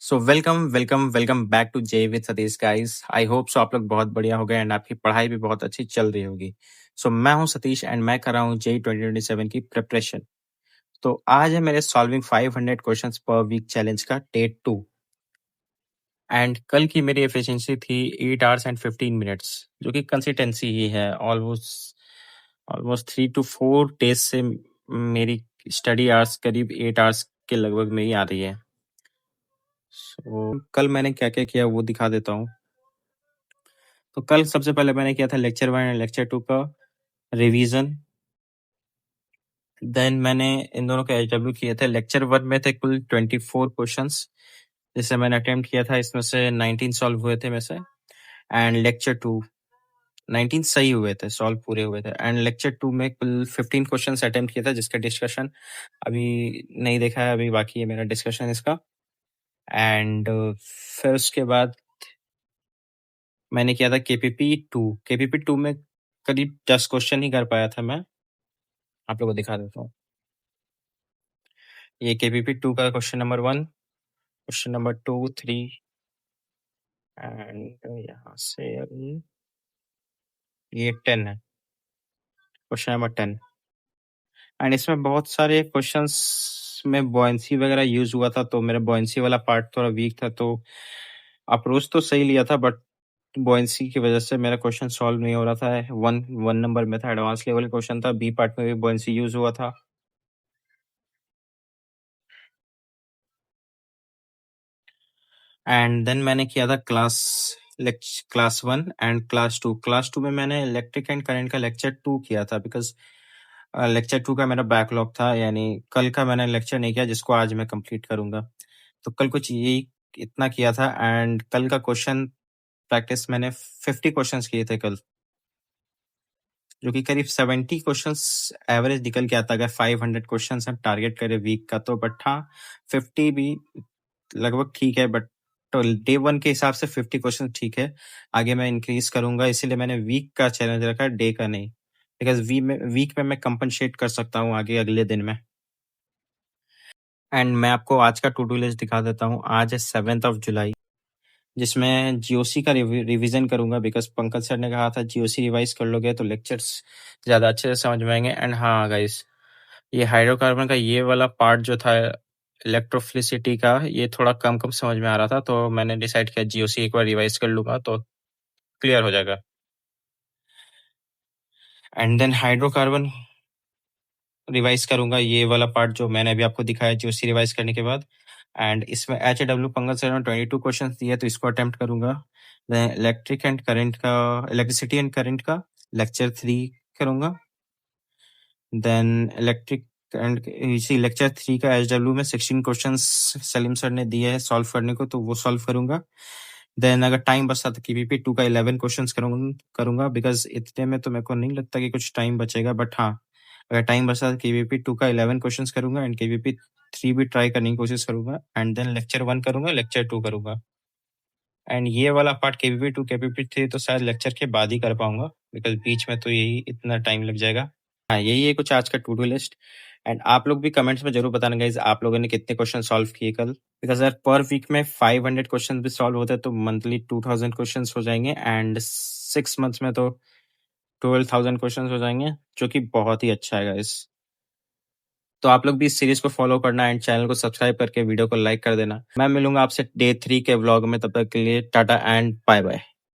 So welcome welcome welcome back to J with Satish guys. I hope so आप लोग बहुत बढ़िया हो गए एंड आपकी पढ़ाई भी बहुत अच्छी चल रही होगी। सो मैं हूं सतीश एंड मैं कर रहा हूं जे 2027 की प्रिपरेशन। तो आज है मेरे solving 500 questions per week challenge का डे 2 एंड कल की मेरी एफिशिएंसी थी 8 आवर्स एंड 15 मिनट्स, जो कि कंसिस्टेंसी ही है। ऑलमोस्ट ऑलमोस्ट 3 to 4 डेज से मेरी स्टडी आवर्स करीब 8 आवर्स के लगभग में ही आ रही है। कल मैंने क्या क्या किया वो दिखा देता हूँ। तो कल सबसे पहले मैंने किया था लेक्चर 1 एंड लेक्चर 2 का रिवीजन। देन मैंने इन दोनों के एचडब्ल्यू किए थे। लेक्चर 1 में थे कुल 24 क्वेश्चंस, जिसे मैंने अटेम्प्ट किया था। इसमें से 19 सॉल्व हुए थे में से। एंड लेक्चर 2 19 सही हुए थे, सॉल्व पूरे हुए थे। एंड लेक्चर 2 में कुल 15 क्वेश्चंस अटेम्प्ट किया था, जिसका डिस्कशन अभी नहीं देखा है, अभी बाकी है मेरा डिस्कशन इसका। एंड फिर उसके बाद मैंने किया था केपीपी 2 में करीब 10 क्वेश्चन ही कर पाया था मैं। आप लोगों को दिखा देता हूँ। ये केपीपी 2 का question number 1, question number 2, 3 and यहाँ से अभी ये 10 है, क्वेश्चन नंबर 10। एंड इसमें बहुत सारे क्वेश्चंस में बॉयंसी वगैरह यूज हुआ था, तो मेरा बॉयंसी वाला पार्ट थोड़ा वीक था। तो अप्रोच तो सही लिया था, बट बॉयंसी की वजह से मेरा क्वेश्चन सॉल्व नहीं हो रहा था। वन नंबर में था, एडवांस लेवल क्वेश्चन था। बी पार्ट में भी बॉयंसी यूज हुआ था। एंड देन मैंने किया था क्लास 1 एंड क्लास 2। क्लास 2 में मैंने इलेक्ट्रिक एंड करंट का लेक्चर 2 किया था, बिकॉज लेक्चर 2 का मेरा बैकलॉग था, यानी कल का मैंने लेक्चर नहीं किया, जिसको आज मैं कंप्लीट करूंगा। तो कल कुछ यही इतना किया था। एंड कल का क्वेश्चन प्रैक्टिस मैंने 50 क्वेश्चंस किए थे कल, जो कि करीब 70 क्वेश्चंस एवरेज निकल के आता। अगर 500 क्वेश्चंस हम टारगेट करें वीक का, तो बट हाँ 50 भी लगभग ठीक है। बट तो डे 1 के हिसाब से 50 क्वेश्चन ठीक है। आगे मैं इंक्रीज करूंगा, इसीलिए मैंने वीक का चैलेंज रखा, डे का नहीं, बिकॉज वीक में मैं कंपनसेट कर सकता हूँ आगे अगले दिन में। एंड मैं आपको आज का टू डू लिस्ट दिखा देता हूँ। आज है 7th of July, जिसमें जीओसी का रिवीजन करूंगा, बिकॉज पंकज सर ने कहा था जीओसी रिवाइज कर लोगे तो लेक्चर्स ज्यादा अच्छे से समझ में आएंगे। एंड हाँ गाइस, ये हाइड्रोकार्बन का ये वाला पार्ट जो था इलेक्ट्रोफिलिसिटी का, ये थोड़ा कम कम समझ में आ रहा था, तो मैंने डिसाइड किया जीओसी एक बार रिवाइज कर लूंगा तो क्लियर हो जाएगा। एंड देन हाइड्रोकार्बन रिवाइज करूंगा, ये वाला पार्ट जो मैंने अभी आपको दिखाया जीओसी रिवाइज करने के बाद। एंड इसमें एचडब्ल्यू पंकज सर ने 22 क्वेश्चन दिए, तो इसको अटेम्प्ट करूंगा। देन इलेक्ट्रिसिटी एंड करंट का लेक्चर 3 करूंगा। देन इलेक्ट्रिक एंड इसी लेक्चर 3 का एचडब्ल्यू में 16 क्वेश्चंस सलीम सर ने दिए हैं सॉल्व करने को, तो वो सॉल्व करूंगा। देन अगर टाइम बचता तो केवीपी 2 का 11 क्वेश्चंस करूंगा, बिकॉज इतने में तो मेरे को नहीं लगता कि कुछ टाइम बचेगा। बट हाँ, अगर टाइम बचता तो केवीपी 2 का 11 क्वेश्चंस करूंगा एंड केवीपी 3 भी ट्राई करने की कोशिश करूंगा। एंड देन लेक्चर 1 करूंगा, लेक्चर 2 करूंगा। एंड ये वाला पार्ट केवीपी 2 केवीपी 3 तो शायद लेक्चर के बाद ही कर पाऊंगा, बिकॉज बीच में तो यही इतना टाइम लग जाएगा। हाँ, यही है कुछ आज का टू डू लिस्ट। एंड आप लोग भी कमेंट्स में जरूर बताना गाइज, आप लोगों ने कितने क्वेश्चन सॉल्व किए कल। बिकॉज अगर पर वीक में 500 क्वेश्चन भी सॉल्व होते हैं तो मंथली 2000 क्वेश्चन हो जाएंगे, एंड 6 मंथ्स में तो 12,000 क्वेश्चन हो जाएंगे, जो कि बहुत ही अच्छा है गाइज। तो आप लोग भी इस सीरीज को फॉलो करना एंड चैनल को सब्सक्राइब करके वीडियो को लाइक कर देना। मैं मिलूंगा आपसे डे 3 के व्लॉग में, तब तक के लिए टाटा एंड बाय बाय।